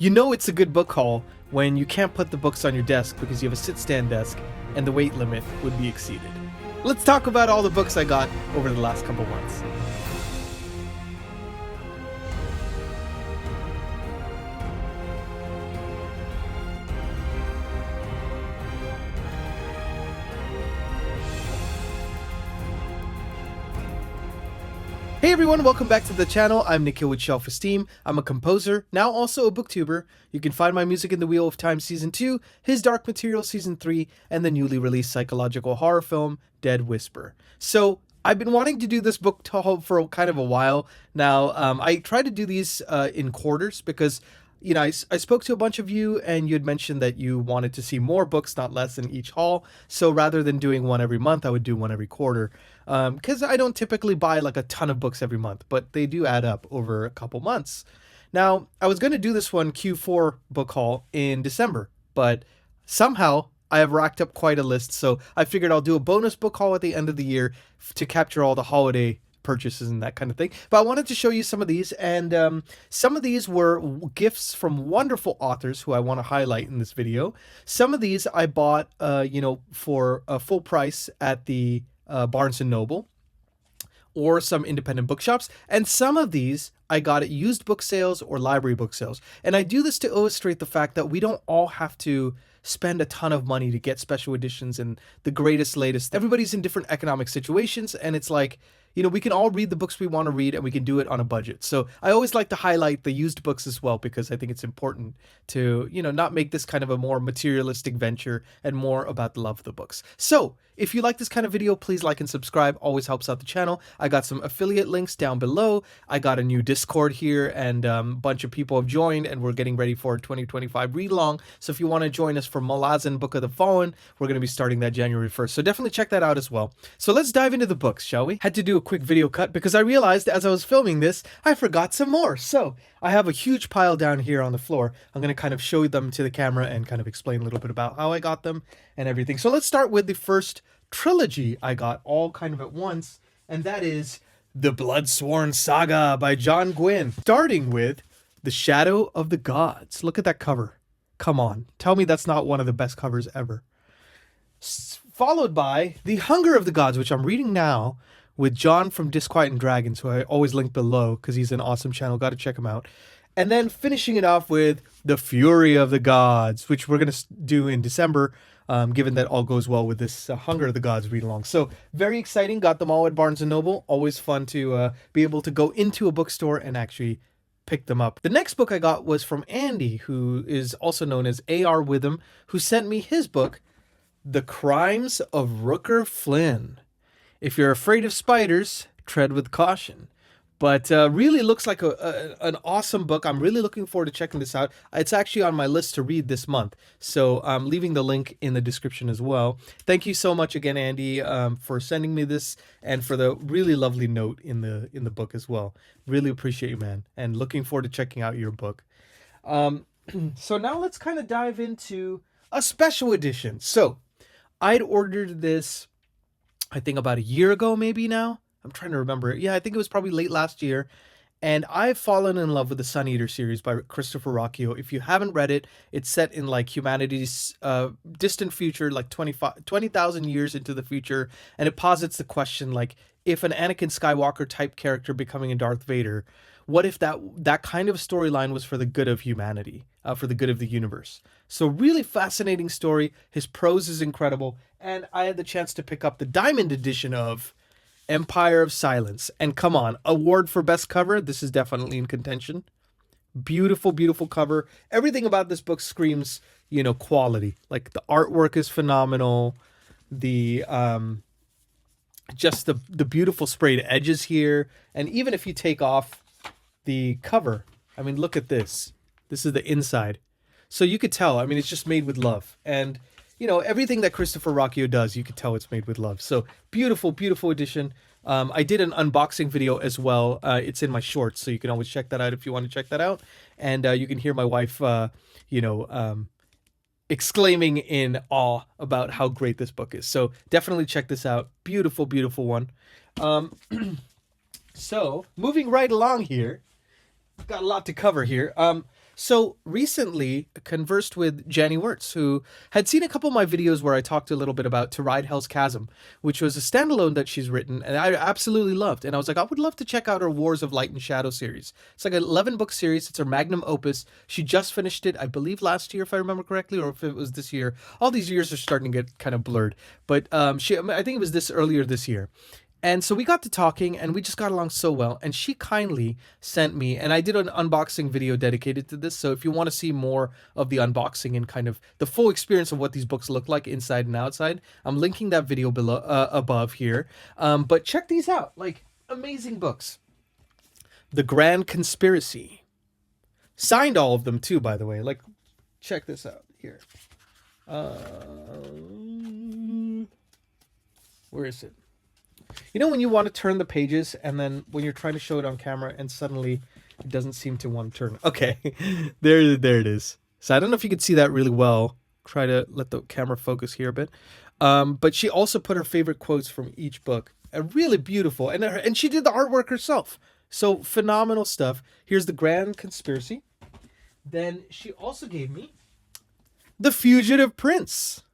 You know it's a good book haul when you can't put the books on your desk because you have a sit-stand desk and the weight limit would be exceeded. Let's talk about all the books I got over the last couple months. Hey everyone, welcome back to the channel. I'm Nikhil with Shelf-Esteem. I'm a composer, now also a booktuber. You can find my music in The Wheel of Time Season 2, His Dark Material Season 3, and the newly released psychological horror film, Dead Whisper. So, I've been wanting to do this book haul for kind of a while now. I try to do these in quarters because I spoke to a bunch of you and you had mentioned that you wanted to see more books, not less, in each haul. So rather than doing one every month, I would do one every quarter. Because I don't typically buy like a ton of books every month, but they do add up over a couple months. Now, I was going to do this one Q4 book haul in December, but somehow I have racked up quite a list. So I figured I'll do a bonus book haul at the end of the year to capture all the holiday purchases and that kind of thing. But I wanted to show you some of these, and some of these were gifts from wonderful authors who I want to highlight in this video. Some of these I bought for a full price at the Barnes & Noble or some independent bookshops, and some of these I got at used book sales or library book sales. And I do this to illustrate the fact that we don't all have to spend a ton of money to get special editions and the greatest, latest. Everybody's in different economic situations, and it's like, we can all read the books we want to read and we can do it on a budget. So I always like to highlight the used books as well, because I think it's important to, not make this kind of a more materialistic venture and more about the love of the books. So if you like this kind of video, please like and subscribe. Always helps out the channel. I got some affiliate links down below. I got a new Discord here, and a bunch of people have joined, and we're getting ready for a 2025 read along. So if you want to join us for Malazan Book of the Fallen, we're going to be starting that January 1st. So definitely check that out as well. So let's dive into the books, shall we? Had to do a quick video cut because I realized as I was filming this, I forgot some more. So I have a huge pile down here on the floor. I'm going to kind of show them to the camera and kind of explain a little bit about how I got them and everything. So let's start with the first trilogy I got all kind of at once, and that is The Bloodsworn Saga by John Gwynne, starting with The Shadow of the Gods. Look at that cover. Come on, tell me that's not one of the best covers ever. Followed by The Hunger of the Gods, which I'm reading now with John from Disquiet and Dragons, who I always link below because he's an awesome channel. Got to check him out. And then finishing it off with The Fury of the Gods, which we're going to do in December, given that all goes well with this Hunger of the Gods read along. So very exciting. Got them all at Barnes & Noble. Always fun to be able to go into a bookstore and actually pick them up. The next book I got was from Andy, who is also known as A.R. Witham, who sent me his book, The Crimes of Rooker Flynn. If you're afraid of spiders, tread with caution. But really looks like an awesome book. I'm really looking forward to checking this out. It's actually on my list to read this month. So I'm leaving the link in the description as well. Thank you so much again, Andy, for sending me this and for the really lovely note in the book as well. Really appreciate you, man. And looking forward to checking out your book. So now let's kind of dive into a special edition. So I'd ordered this, I think about a year ago, maybe now. I'm trying to remember. Yeah, I think it was probably late last year. And I've fallen in love with the Sun Eater series by Christopher Rocchio. If you haven't read it, it's set in like humanity's distant future, like 20,000 years into the future. And it posits the question, like, if an Anakin Skywalker type character becoming a Darth Vader, what if that kind of storyline was for the good of humanity, for the good of the universe? So really fascinating story. His prose is incredible. And I had the chance to pick up the Diamond edition of Empire of Silence. And come on, award for best cover. This is definitely in contention. Beautiful, beautiful cover. Everything about this book screams, quality. Like the artwork is phenomenal. The just the beautiful sprayed edges here. And even if you take off the cover, I mean, look at this. This is the inside. So you could tell, I mean, it's just made with love. And everything that Christopher Rocchio does, you could tell it's made with love. So beautiful, beautiful edition. I did an unboxing video as well. It's in my shorts, so you can always check that out if you want to check that out. And you can hear my wife, exclaiming in awe about how great this book is. So definitely check this out. Beautiful, beautiful one. So moving right along here, got a lot to cover here. So recently conversed with Janny Wirtz, who had seen a couple of my videos where I talked a little bit about To Ride Hell's Chasm, which was a standalone that she's written, and I absolutely loved. And I was like, I would love to check out her Wars of Light and Shadow series. It's like an 11-book series. It's her magnum opus. She just finished it, I believe, last year, if I remember correctly, or if it was this year. All these years are starting to get kind of blurred. But I think it was earlier this year. And so we got to talking and we just got along so well. And she kindly sent me, and I did an unboxing video dedicated to this. So if you want to see more of the unboxing and kind of the full experience of what these books look like inside and outside, I'm linking that video below, above here. But check these out, like amazing books. The Grand Conspiracy. Signed all of them too, by the way. Like, check this out here. Where is it? You know when you want to turn the pages and then when you're trying to show it on camera and suddenly it doesn't seem to want to turn. Okay, there it is. So I don't know if you could see that really well. Try to let the camera focus here a bit. But she also put her favorite quotes from each book. Really beautiful. And she did the artwork herself. So phenomenal stuff. Here's The Grand Conspiracy. Then she also gave me The Fugitive Prince.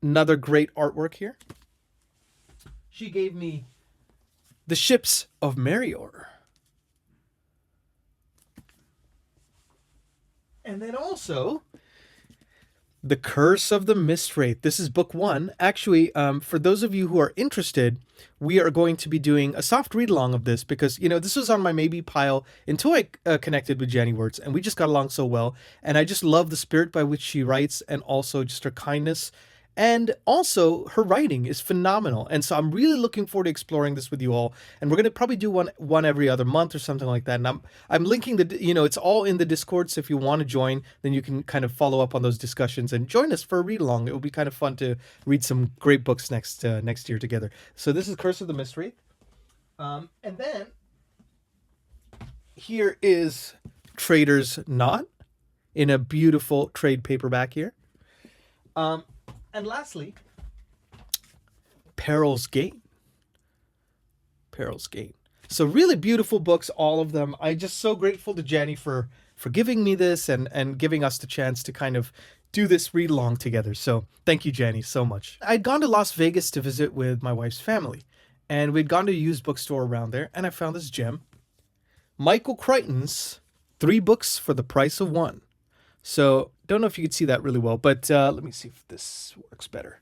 Another great artwork here. She gave me The Ships of Merior. And then also The Curse of the Mist Wraith. This is book 1. Actually, for those of you who are interested, we are going to be doing a soft read along of this because, this was on my maybe pile until I connected with Janny Wirtz, and we just got along so well. And I just love the spirit by which she writes and also just her kindness. And also, her writing is phenomenal. And so I'm really looking forward to exploring this with you all. And we're going to probably do one every other month or something like that. And I'm linking it's all in the Discord. So if you want to join, then you can kind of follow up on those discussions and join us for a read along. It will be kind of fun to read some great books next year together. So this is Curse of the Mist Wraith. And then here is Trader's Knot in a beautiful trade paperback here. And lastly, Peril's Gate. Peril's Gate. So really beautiful books, all of them. I'm just so grateful to Janny for giving me this and giving us the chance to kind of do this read along together. So thank you, Janny, so much. I'd gone to Las Vegas to visit with my wife's family, and we'd gone to a used bookstore around there, and I found this gem. Michael Crichton's 3 Books for the Price of One. So don't know if you could see that really well, but let me see if this works better.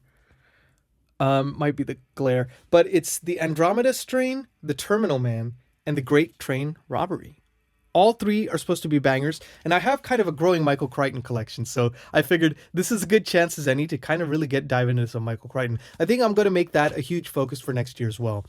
Might be the glare, but it's The Andromeda Strain, The Terminal Man, and The Great Train Robbery. All 3 are supposed to be bangers, and I have kind of a growing Michael Crichton collection, so I figured this is a good chance as any to kind of really dive into some Michael Crichton. I think I'm going to make that a huge focus for next year as well.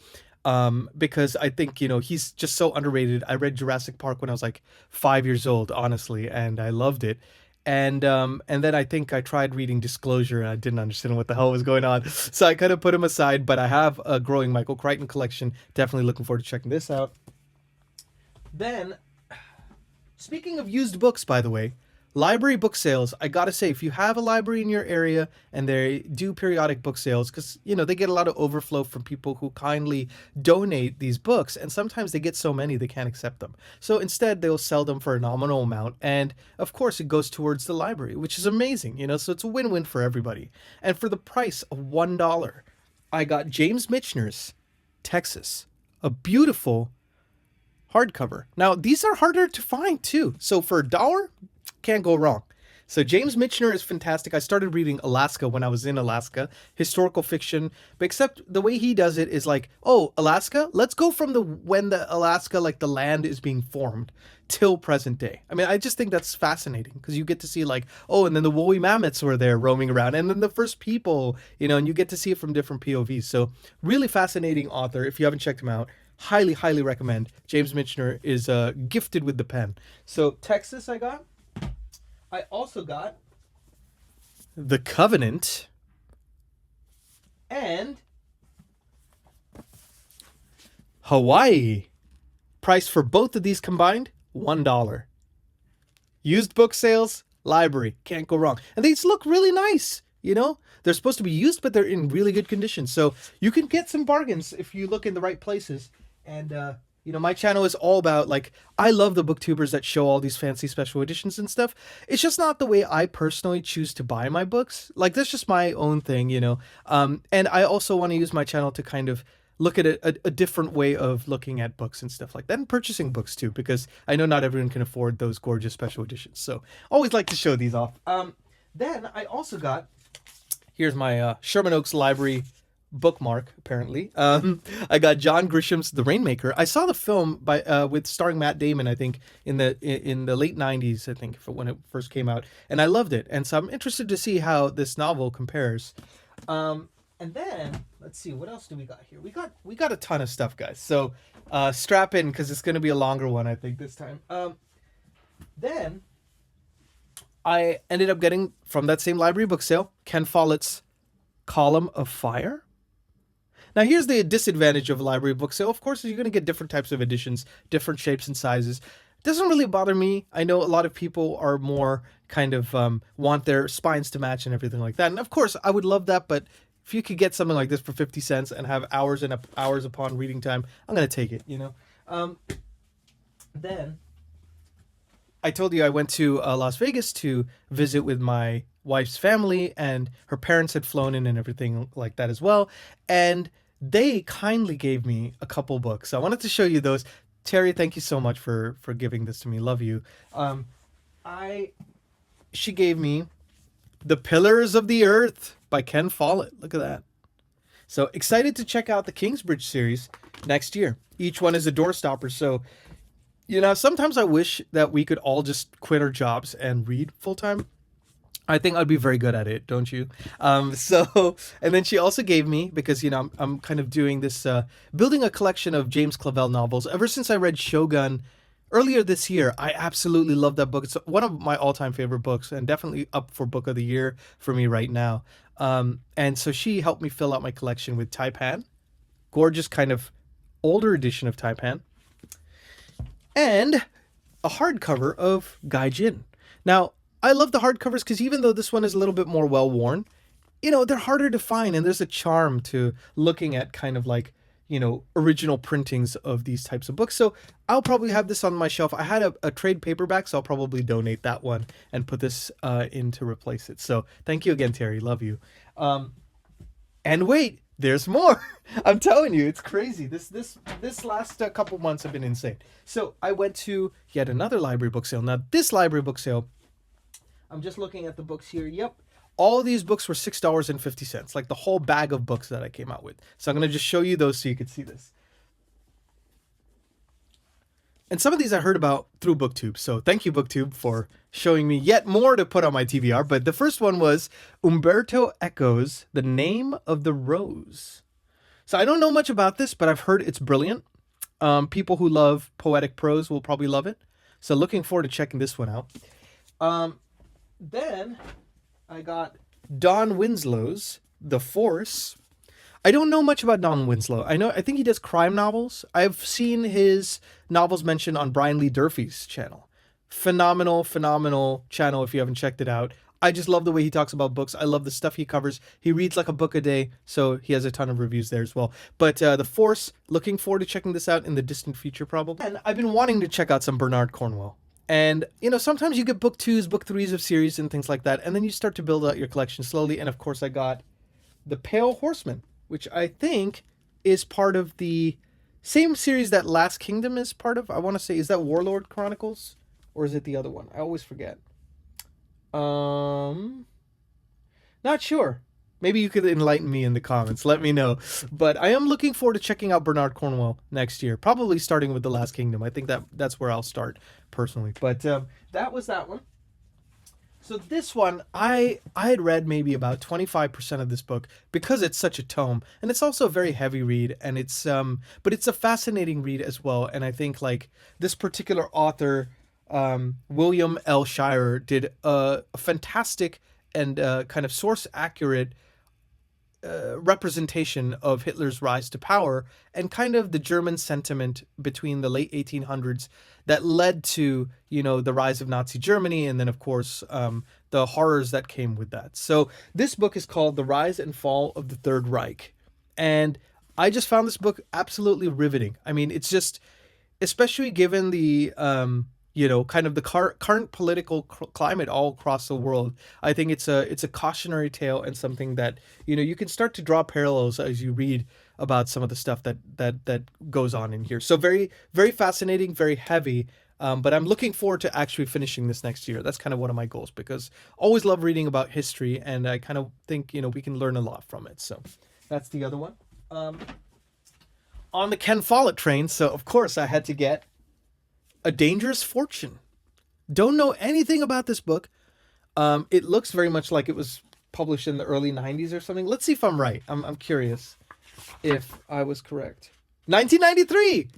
Because I think, he's just so underrated. I read Jurassic Park when I was like 5 years old, honestly, and I loved it. And then I think I tried reading Disclosure and I didn't understand what the hell was going on. So I kind of put him aside, but I have a growing Michael Crichton collection. Definitely looking forward to checking this out. Then, speaking of used books, by the way, library book sales. I gotta say, if you have a library in your area and they do periodic book sales, because they get a lot of overflow from people who kindly donate these books, and sometimes they get so many they can't accept them. So instead, they'll sell them for a nominal amount, and of course, it goes towards the library, which is amazing. So it's a win-win for everybody. And for the price of $1, I got James Michener's Texas, a beautiful hardcover. Now these are harder to find too, so for $1. Can't go wrong. So James Michener is fantastic. I started reading Alaska when I was in Alaska, historical fiction, but except the way he does it is like, oh, Alaska, let's go from when the Alaska, like the land is being formed till present day. I mean, I just think that's fascinating because you get to see like, oh, and then the woolly mammoths were there roaming around, and then the first people, and you get to see it from different POVs. So really fascinating author. If you haven't checked him out, highly, highly recommend. James Michener is gifted with the pen. So Texas I also got The Covenant and Hawaii. Price for both of these combined, $1. Used book sales, library, can't go wrong. And these look really nice, They're supposed to be used, but they're in really good condition. So you can get some bargains if you look in the right places. And, my channel is all about, like, I love the booktubers that show all these fancy special editions and stuff. It's just not the way I personally choose to buy my books. Like, that's just my own thing. And I also want to use my channel to kind of look at a different way of looking at books and stuff like that, and purchasing books too, because I know not everyone can afford those gorgeous special editions. So always like to show these off. Then I also got, here's my Sherman Oaks Library bookmark, apparently. I got John Grisham's The Rainmaker. I saw the film with starring Matt Damon, I think, in the late 90s, I think, when it first came out, and I loved it. And so I'm interested to see how this novel compares. And then let's see, what else do we got here? We got a ton of stuff, guys. So strap in, because it's going to be a longer one, I think, this time. Then I ended up getting, from that same library book sale, Ken Follett's Column of Fire. Now, here's the disadvantage of a library book sale. Of course, you're going to get different types of editions, different shapes and sizes. It doesn't really bother me. I know a lot of people are more kind of want their spines to match and everything like that. And of course, I would love that, but if you could get something like this for 50 cents and have hours and hours upon reading time, I'm going to take it, Then I told you I went to Las Vegas to visit with my wife's family, and her parents had flown in and everything like that as well. And they kindly gave me a couple books. I wanted to show you those. Terry, thank you so much for giving this to me. Love you. She gave me The Pillars of the Earth by Ken Follett. Look at that. So excited to check out the Kingsbridge series next year. Each one is a doorstopper. So, sometimes I wish that we could all just quit our jobs and read full time. I think I'd be very good at it, don't you? And then she also gave me, because, I'm kind of doing this, building a collection of James Clavell novels. Ever since I read Shogun earlier this year, I absolutely love that book. It's one of my all-time favorite books, and definitely up for book of the year for me right now. And so she helped me fill out my collection with Taipan, gorgeous kind of older edition of Taipan, and a hardcover of Gaijin. Now, I love the hardcovers because even though this one is a little bit more well-worn, they're harder to find, and there's a charm to looking at kind of like, original printings of these types of books. So I'll probably have this on my shelf. I had a trade paperback, so I'll probably donate that one and put this in to replace it. So thank you again, Terry. Love you. And wait, there's more. I'm telling you, it's crazy. This last couple months have been insane. So I went to yet another library book sale. Now, this library book sale, I'm just looking at the books here. Yep. All these books were $6.50, like the whole bag of books that I came out with. So I'm going to just show you those so you can see this. And some of these I heard about through Booktube. So thank you, Booktube, for showing me yet more to put on my TBR. But the first one was Umberto Eco's The Name of the Rose. So I don't know much about this, but I've heard it's brilliant. People who love poetic prose will probably love it. So looking forward to checking this one out. Then I got Don Winslow's The Force. I don't know much about Don Winslow. I think he does crime novels. I've seen his novels mentioned on Brian Lee Durfee's channel. Phenomenal channel if you haven't checked it out. I just love the way he talks about books. I love the stuff he covers. He reads like a book a day, so he has a ton of reviews there as well. But The Force, looking forward to checking this out in the distant future probably. And I've been wanting to check out some Bernard Cornwell. And, sometimes you get book 2s, book 3s of series and things like that, and then you start to build out your collection slowly. And, of course, I got The Pale Horseman, which I think is part of the same series that Last Kingdom is part of. I want to say, is that Warlord Chronicles? Or is it the other one? I always forget. Not sure. Maybe you could enlighten me in the comments. Let me know. But I am looking forward to checking out Bernard Cornwell next year. Probably starting with The Last Kingdom. I think that's where I'll start personally. But that was that one. So this one, I had read maybe about 25% of this book because it's such a tome. And it's also a very heavy read. And it's but it's a fascinating read as well. And I think like this particular author, William L. Shirer, did a fantastic and kind of source accurate representation of Hitler's rise to power and kind of the German sentiment between the late 1800s that led to, the rise of Nazi Germany. And then, of course, the horrors that came with that. So this book is called The Rise and Fall of the Third Reich. And I just found this book absolutely riveting. I mean, it's just, especially given the kind of the current political climate all across the world. I think it's a cautionary tale, and something that you can start to draw parallels as you read about some of the stuff that goes on in here. So very, very fascinating, very heavy. But I'm looking forward to actually finishing this next year. That's kind of one of my goals, because I always love reading about history, and I kind of think we can learn a lot from it. So that's the other one. On the Ken Follett train, so of course I had to get A Dangerous Fortune. Don't know anything about this book. It looks very much like it was published in the early 90s or something. Let's see if I'm right. I'm curious if I was correct. 1993!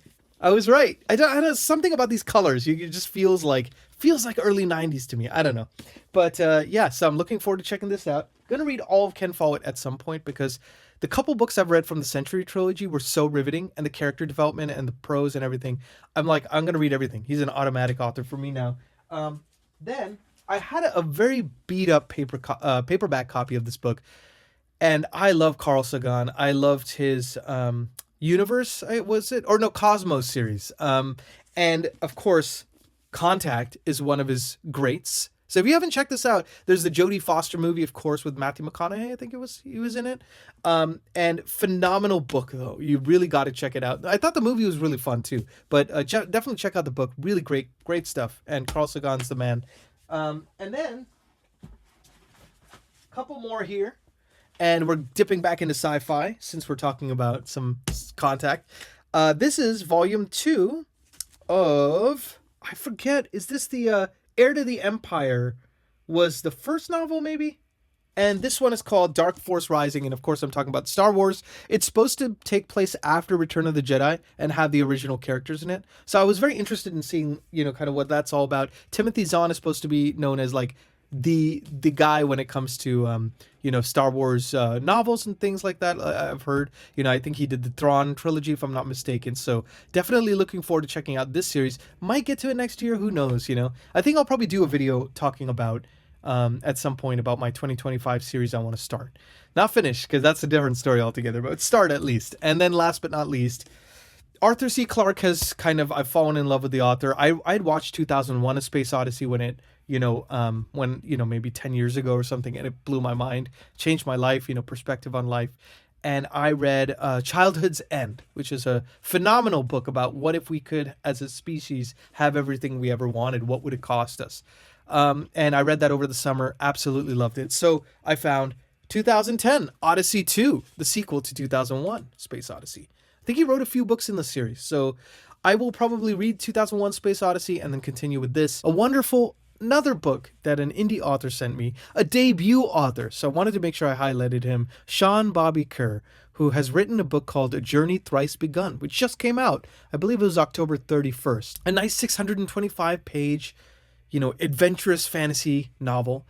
I was right. I don't something about these colors. It just feels like early 90s to me. I don't know. But yeah, so I'm looking forward to checking this out. Gonna read all of Ken Follett at some point, because the couple books I've read from the Century trilogy were so riveting, and the character development and the prose and everything. I'm gonna read everything. He's an automatic author for me now. Then I had a very beat up paperback copy of this book, and I love Carl Sagan. I loved his Universe, was it? Or no, Cosmos series. And of course, Contact is one of his greats. So if you haven't checked this out, there's the Jodie Foster movie, of course, with Matthew McConaughey. I think he was in it. And phenomenal book, though. You really got to check it out. I thought the movie was really fun too, but definitely check out the book. Really great stuff. And Carl Sagan's the man. And then a couple more here. And we're dipping back into sci-fi, since we're talking about some Contact. This is volume 2 of, I forget, is this the Heir to the Empire was the first novel, maybe? And this one is called Dark Force Rising, and of course I'm talking about Star Wars. It's supposed to take place after Return of the Jedi and have the original characters in it. So I was very interested in seeing, kind of what that's all about. Timothy Zahn is supposed to be known as like the guy when it comes to Star Wars novels and things like that. I've heard, I think he did the Thrawn trilogy, if I'm not mistaken. So definitely looking forward to checking out this series. Might get to it next year, who knows? I think I'll probably do a video talking about at some point about my 2025 series I want to start. Not finish, because that's a different story altogether, but start at least. And then last but not least, Arthur C. Clarke I've fallen in love with the author. I'd watched 2001: A Space Odyssey when it, maybe 10 years ago or something, and it blew my mind, changed my life, perspective on life. And I read Childhood's End, which is a phenomenal book about what if we could, as a species, have everything we ever wanted, what would it cost us? And I read that over the summer, absolutely loved it. So I found 2010, Odyssey 2, the sequel to 2001, Space Odyssey. I think he wrote a few books in the series, so I will probably read 2001 Space Odyssey and then continue with this. Another book that an indie author sent me, a debut author, so I wanted to make sure I highlighted him, Sean Bobby Kerr, who has written a book called A Journey Thrice Begun, which just came out. I believe it was October 31st. A nice 625-page, adventurous fantasy novel.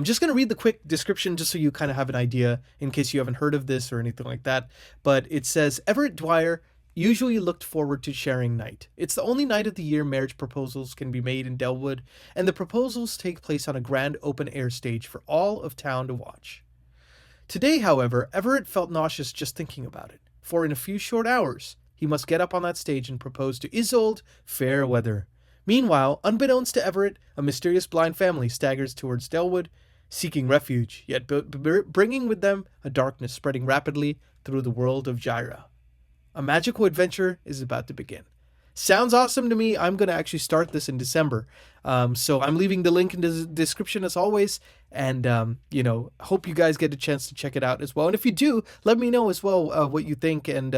Just going to read the quick description just so you kind of have an idea in case you haven't heard of this or anything like that. But it says, Everett Dwyer usually looked forward to sharing night. It's the only night of the year marriage proposals can be made in Delwood, and the proposals take place on a grand open-air stage for all of town to watch. Today, however, Everett felt nauseous just thinking about it, for in a few short hours, he must get up on that stage and propose to Isolde Fairweather. Meanwhile, unbeknownst to Everett, a mysterious blind family staggers towards Delwood, seeking refuge, yet bringing with them a darkness spreading rapidly through the world of Gyra. A magical adventure is about to begin. Sounds awesome to me. I'm going to actually start this in December. So I'm leaving the link in the description as always. And, hope you guys get a chance to check it out as well. And if you do, let me know as well what you think. And,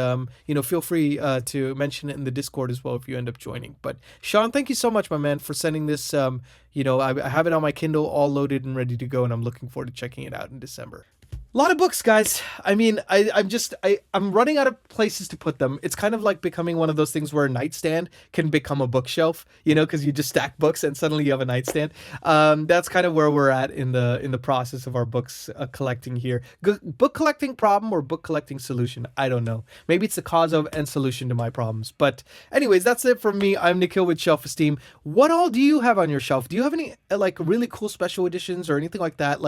feel free to mention it in the Discord as well if you end up joining. But Sean, thank you so much, my man, for sending this. I have it on my Kindle all loaded and ready to go. And I'm looking forward to checking it out in December. A lot of books, guys. I mean, I'm running out of places to put them. It's kind of like becoming one of those things where a nightstand can become a bookshelf, because you just stack books and suddenly you have a nightstand. That's kind of where we're at in the process of our books collecting here. Book collecting problem or book collecting solution? I don't know. Maybe it's the cause of and solution to my problems. But anyways, that's it from me. I'm Nikhil with Shelf-Esteem. What all do you have on your shelf? Do you have any really cool special editions or anything like that?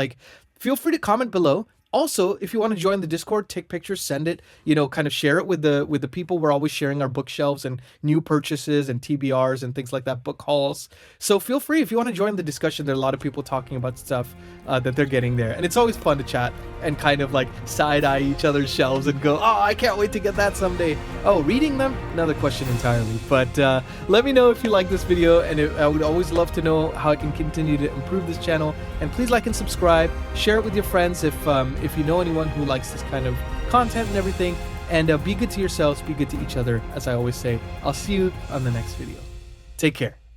Feel free to comment below. Also, if you want to join the Discord, take pictures, send it, kind of share it with the people. We're always sharing our bookshelves and new purchases and TBRs and things like that, book hauls. So feel free if you want to join the discussion. There are a lot of people talking about stuff that they're getting there, and it's always fun to chat and kind of like side eye each other's shelves and go, "Oh, I can't wait to get that someday." Oh, reading them, another question entirely. But let me know if you like this video, and I would always love to know how I can continue to improve this channel. And please like and subscribe, share it with your friends if you know anyone who likes this kind of content and everything. And be good to yourselves, be good to each other, as I always say. I'll see you on the next video. Take care.